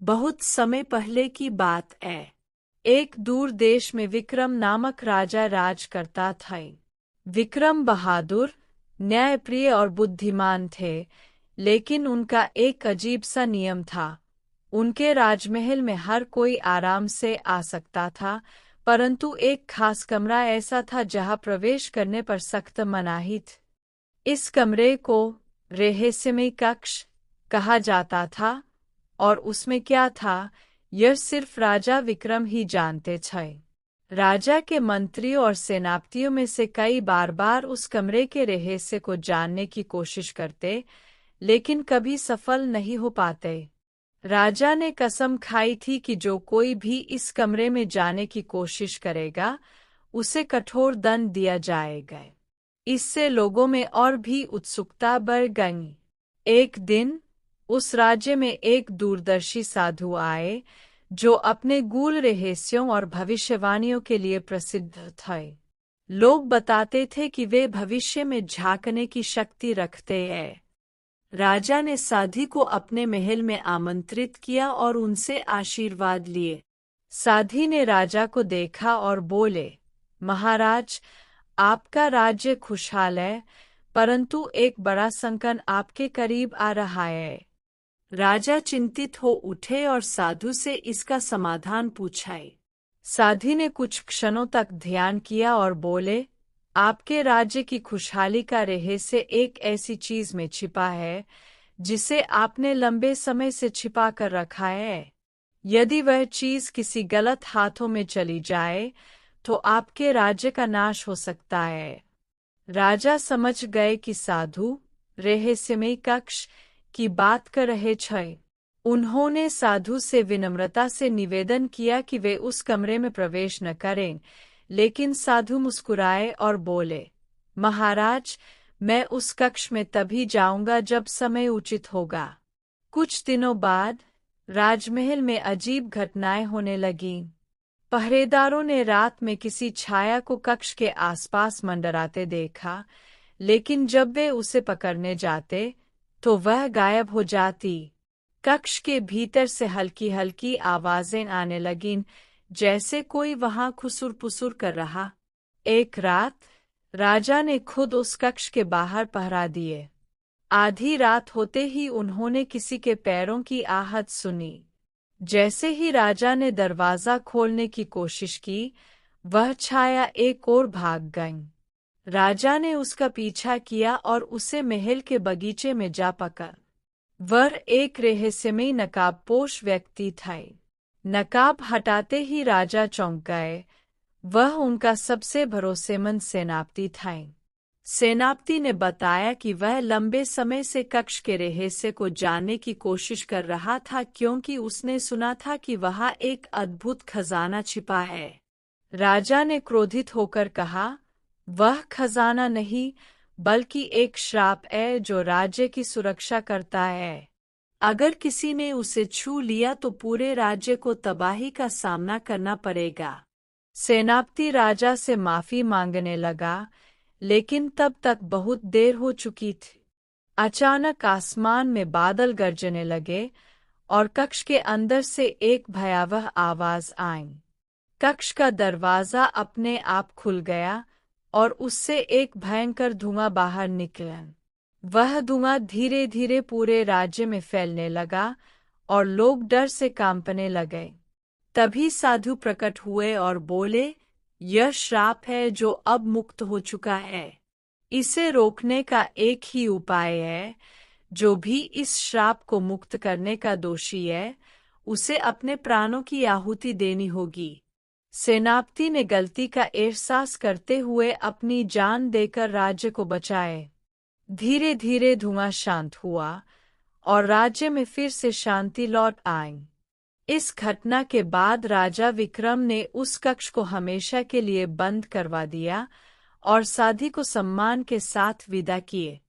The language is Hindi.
बहुत समय पहले की बात है। एक दूर देश में विक्रम नामक राजा राज करता था। विक्रम बहादुर, न्यायप्रिय और बुद्धिमान थे, लेकिन उनका एक अजीब सा नियम था। उनके राजमहल में हर कोई आराम से आ सकता था, परंतु एक खास कमरा ऐसा था जहां प्रवेश करने पर सख्त मनाही थी। इस कमरे को रहस्यमय कक्ष कहा जाता था, और उसमें क्या था, यह सिर्फ राजा विक्रम ही जानते थे। राजा के मंत्रियों और सेनापतियों में से कई बार उस कमरे के रहस्य को जानने की कोशिश करते, लेकिन कभी सफल नहीं हो पाते। राजा ने कसम खाई थी कि जो कोई भी इस कमरे में जाने की कोशिश करेगा, उसे कठोर दंड दिया जाएगा। इससे लोगों में और भी उत्सुकता बढ़ गई। एक दिन उस राज्य में एक दूरदर्शी साधु आए, जो अपने गूढ़ रहस्यों और भविष्यवाणियों के लिए प्रसिद्ध थे। लोग बताते थे कि वे भविष्य में झांकने की शक्ति रखते हैं। राजा ने साधु को अपने महल में आमंत्रित किया और उनसे आशीर्वाद लिए। साधु ने राजा को देखा और बोले, महाराज, आपका राज्य खुशहाल है, परंतु एक बड़ा संकट आपके करीब आ रहा है। राजा चिंतित हो उठे और साधु से इसका समाधान पूछा। साधु ने कुछ क्षणों तक ध्यान किया और बोले, आपके राज्य की खुशहाली का रहस्य एक ऐसी चीज में छिपा है जिसे आपने लंबे समय से छिपा कर रखा है। यदि वह चीज किसी गलत हाथों में चली जाए तो आपके राज्य का नाश हो सकता है। राजा समझ गए कि साधु रहस्यमय कक्ष की बात कर रहे थे। उन्होंने साधु से विनम्रता से निवेदन किया कि वे उस कमरे में प्रवेश न करें, लेकिन साधु मुस्कुराए और बोले, महाराज, मैं उस कक्ष में तभी जाऊंगा जब समय उचित होगा। कुछ दिनों बाद राजमहल में अजीब घटनाएं होने लगीं। पहरेदारों ने रात में किसी छाया को कक्ष के आसपास मंडराते देखा, लेकिन जब वे उसे पकड़ने जाते तो वह गायब हो जाती। कक्ष के भीतर से हल्की हल्की आवाजें आने लगीं, जैसे कोई वहां खुसुर पुसुर कर रहा। एक रात राजा ने खुद उस कक्ष के बाहर पहरा दिए। आधी रात होते ही उन्होंने किसी के पैरों की आहट सुनी। जैसे ही राजा ने दरवाजा खोलने की कोशिश की, वह छाया एक ओर भाग गई। राजा ने उसका पीछा किया और उसे महल के बगीचे में जा पकड़। वह एक रहस्यमय नकाबपोश व्यक्ति था। नकाब हटाते ही राजा चौंक गए। वह उनका सबसे भरोसेमंद सेनापति था। सेनापति ने बताया कि वह लंबे समय से कक्ष के रहस्य को जानने की कोशिश कर रहा था, क्योंकि उसने सुना था कि वहां एक अद्भुत खजाना छिपा है। राजा ने क्रोधित होकर कहा, वह खजाना नहीं, बल्कि एक श्राप है जो राज्य की सुरक्षा करता है। अगर किसी ने उसे छू लिया तो पूरे राज्य को तबाही का सामना करना पड़ेगा। सेनापति राजा से माफी मांगने लगा, लेकिन तब तक बहुत देर हो चुकी थी। अचानक आसमान में बादल गरजने लगे और कक्ष के अंदर से एक भयावह आवाज आई। कक्ष का दरवाजा अपने आप खुल गया और उससे एक भयंकर धुआं बाहर निकला। वह धुआं धीरे धीरे पूरे राज्य में फैलने लगा और लोग डर से कांपने लगे। तभी साधु प्रकट हुए और बोले, यह श्राप है जो अब मुक्त हो चुका है। इसे रोकने का एक ही उपाय है। जो भी इस श्राप को मुक्त करने का दोषी है, उसे अपने प्राणों की आहुति देनी होगी। सेनापति ने गलती का एहसास करते हुए अपनी जान देकर राज्य को बचाए। धीरे धीरे धुआं शांत हुआ और राज्य में फिर से शांति लौट आई। इस घटना के बाद राजा विक्रम ने उस कक्ष को हमेशा के लिए बंद करवा दिया और साधु को सम्मान के साथ विदा किए।